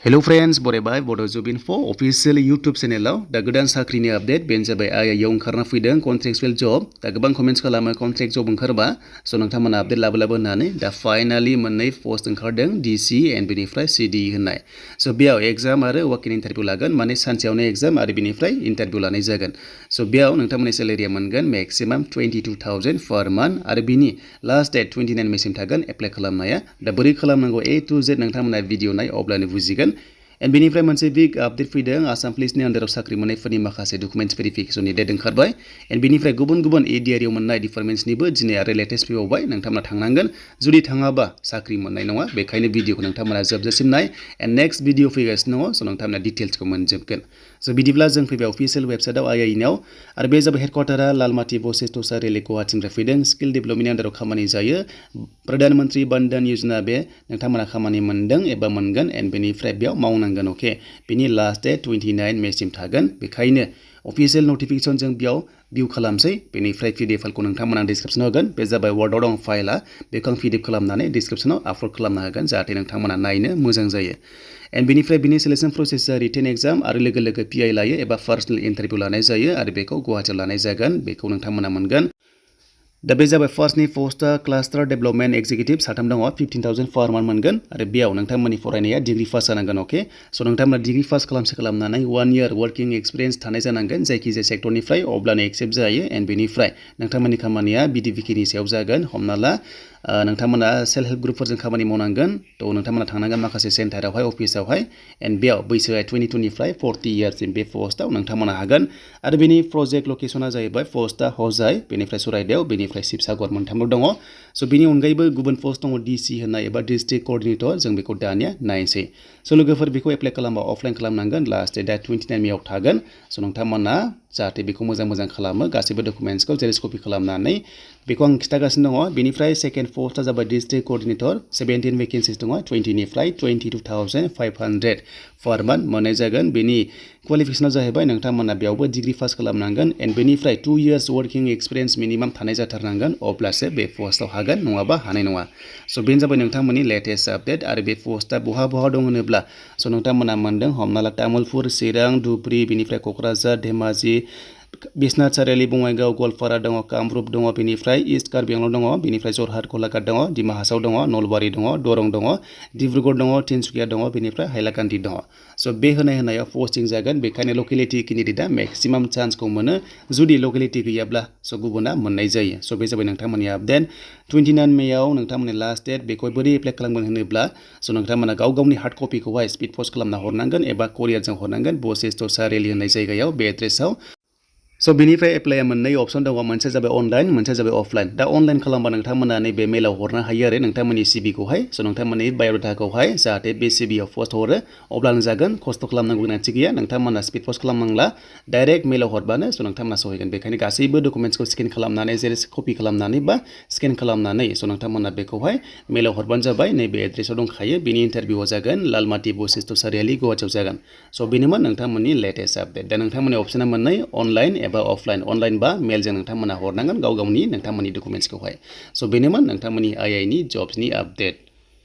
Hello friends, बरायबाय Bodo Job Info official YouTube channel दा गोदान साख्रिनि अपडेट बेनो जाबाय IIE आव ओंखारना फैदों contractual job दा गोबां कमेन्ट्स खालामो contract job ओंखारबा स' नोंथांमोना अपडेट लाबो होननानै दा फाइनाली मोननै पोस्ट ओंखारदों DIST एन्ड बेनिफ्राय CDE होननाय स' बेयाव एग्जाम आरो वर्किं इन्टारभिउ लागोन माने सानसेयावनो एग्जाम आरो बेनिफ्राय इन्टारभिउ लानाय जागोन स' बेयाव नोंथांमोननि सेलारिया मोनगोन मेक्सिमाम 22,000 per month आरो बिनि लास्ट डेट 29 मेसिम थागोन एप्लाइ खालामनाया दा बोरै खालामनांगौ A to Z नोंथांमोना भिडिअ नाय अब्लानो बुजिगोन एन्ड बेनिफ्राय मोनसे बिग आपडेट फैदों आसाम पुलिसनि आन्डाराव साख्रि मोननायफोरनि माखासे डकुमेन्ट्स भेरिफिकेसननि डेट ओंखारबाय एन्ड बेनिफ्राय गुबुन गुबुन एरियायाव मोननाय डिपार्टमेन्ट्सनिबो दिनै आरो लेटेस्ट फैबावबाय नोंथांमोना थांनांगोन जुदि थाङाबा साख्रि मोननाय नङा बेखायनो भिडिअखौ नोंथांमोना जोबजासिम नाय एन्ड नेक्स्ट भिडिअ फैगासिनो दङ स' नोंथांमोना डिटेल्सखौ मोनजोबगोन स' बिदिब्ला जों फैबाय अफिसियेल वेबसाइटआव IIE नाव आरो बे जाबाय हेडक्वार्टारा लालमाटि बशिष्ठ सारिआलि गुवाहाटीनिफ्राय फैदों स्किल डेभेलपमेन्टनि आन्डाराव खामानि जायो प्रधान मन्त्रि बन्धन योजना बे नोंथांमोना खामानि मोनदों एबा मोनगोन एन्ड बेनिफ्राय बेयाव मावनांगोन अके बिनि लास्ट डेट 29 मेसिम थागोन बेखायनो अफिसियेल नटिफिकेसन जों बेयाव भिउ खालामसै बेनिफ्राय PDF फाइलखौ नोंथांमोना डिसक्रिप्सनाव होगोन बे जाबाय वर्डआव दं फाइला बेखौ आं PDF खालामनानै डिसक्रिप्सनाव आपल'ड खालामना होगोन जाहाथे नोंथांमोना नायनो मोजां जायो एन्ड बेनिफ्राय बिनि सिलेक्शन प्रसेसआ रिटेन एग्जाम आरो लोगो लोगो PI लायो एबा पार्सनेल इन्टारभिउ लानाय जायो आरो बेखौ गुवाहाटीआव लानाय जागोन बेखौ नोंथांमोना मोनगोन दा बे जाबाय फार्स्टनि पोस्टआ क्लास्टार डेभेलपमेन्ट एक्जिकिउटिभ साथाम दङ 15,000 पर मान्थ मोनगोन आरो बेयाव नोंथांमोननि फरायनाया डिग्री पास जानांगोन अके स' नोंथांमोना डिग्री पास खालामनानै 1 year वर्किं एक्सपिरियेन्स थानाय जानांगोन जायखिजाया सेक्टरनिफ्राय अब्लानो एक्सेप्ट जायो एन्ड बेनिफ्राय नोंथांमोननि खामानिया BDVKनि सायाव जागोन हमना ला नोंथांमोना सेल्फ हेल्प ग्रुपफोरजों खामानि मावनांगोन थ' नोंथांमोना थांनांगोन माखासे सेन्टारावहाय अफिसावहाय एन्ड बेयाव बैसोआ 22 निफ्राय 40 इयार्ससिम बे पोस्टआव नोंथांमोना हागोन आरो बेनि प्रजेक्ट लकेसना जाहैबाय पोस्टआ हजाय बेनिफ्राय सराइदेव बेनिफ्राय शिबसागर मोनथामल' दङ स' बेनि अनगायैबो गुबुन पोस्ट दङ DC होननाय एबा डिस्ट्रिक्ट क'र्डिनेटर जों बेखौ दानिया नायनोसै स' लोगोफोर बेखौ एप्लाइ खालामबा अफलाइन खालामनांगोन लास्ट डेटआ 29 मेआव थागोन स' नोंथांमोना जाहाथे बेखौ मोजां खालामो गासैबो डकुमेन्ट्सखौ जेरेक्स कपि खालामनानै बेखौ आं खिथागासिनो दङ बेनिफ्राय सेकेन्ड पोस्टआ जाबाय डिस्ट्रिक्ट क'र्डिनेटर 17 भेकेन्सिस दङ 20 निफ्राय 22,500 पर मान्थ मोननाय जागोन बेनि क्वालिफिकेसना जाहैबाय नोंथांमोना बेयावबो डिग्री पास खालामनांगोन एन्ड बेनिफ्राय 2 years वर्किं एक्सपिरियेन्स मिनिमाम थानाय जाथारनांगोन अब्लासो बे पोस्टआव हागोन नङाबा हानाय नङा स' बेनो जाबाय नोंथांमोननि लेटेस्ट आपडेट आरो बे पोस्टआ बहा दं होनोब्ला स' नोंथांमोना मोनदों हमना ला तामुलपुर चिरां धुबरी बेनिफ्राय क'क्राझार धेमाजि बिश्वनाथ सारिआलि बङाइगाव गवालपारा दङ कामरुप दङ बेनिफ्राय इस्ट कार्बि आंलं दङ बेनिफ्राय जरहाट गलाघाट दङ डिमा हासाव दङ नलबारि दङ दरं दङ डिब्रुगड़ दङ तिनसुकिया दङ बेनिफ्राय हाइलाकान्दि दङ स' बे होनायाव पस्टिं जागोन बेखायनो लकेलिटि केन्डिडेटआ मेक्सिमाम चान्सखौ मोनो जुदि लकेलिटि गैयाब्ला स' गुबुना मोननाय जायो स' बे जाबाय नोंथांमोननि आपडेट 29 मेआव नोंथांमोननि लास्ट डेट बेखौ बोरै एप्लाइ खालामगोन होनोब्ला स' नोंथांमोना गावनि हार्ड कपिखौहाय स्पिड पस्ट खालामना हरनांगोन एबा करियारजों हरनांगोन बशिष्ठ सारिआलि होननाय जायगायाव बे एड्रेसाव स' बेनिफ्राय एप्लाइआ मोननै अपसन दङ मोनसे जाबाय अनलाइन मोनसे जाबाय अफलाइन दा अनलाइन खालामबा नोंथांमोना नैबे मेलाव हरनो हायो आरो नोंथांमोननि CVखौहाय स' नोंथांमोननि बाय'डाटाखौहाय जाहाथे बे CVआव पस्ट हरो अब्लानो जागोन खस्थ' खालामनांगौ गोनांथि गैया नोंथांमोना स्पिड पस्ट खालामनांला डाइरेक्ट मेलाव हरबानो स' नोंथांमोना सहैगोन बेखायनो गासैबो डकुमेन्ट्सखौ स्केन खालामनानै जेरै कपि खालामनानै बा स्केन खालामनानै स' नोंथांमोना बेखौहाय मेलाव हरबानो जाबाय नैबे एड्रेसाव दंखायो बेनि इन्टारभिउआ जागोन लालमाटि बशिष्ठ सारिआलि गुवाहाटीआव जागोन स' बेनोमोन नोंथांमोननि लेटेस्ट आपडेट दा नोंथांमोननि अपसना मोननै अनलाइन एबा अफलाइन अनलाइन बा मेलजों नोंथांमोना हरनांगोन गावनि डकुमेन्ट्सखौहाय स' बेनोमोन नोंथांमोननि IIE नि जब्सनि आपडेट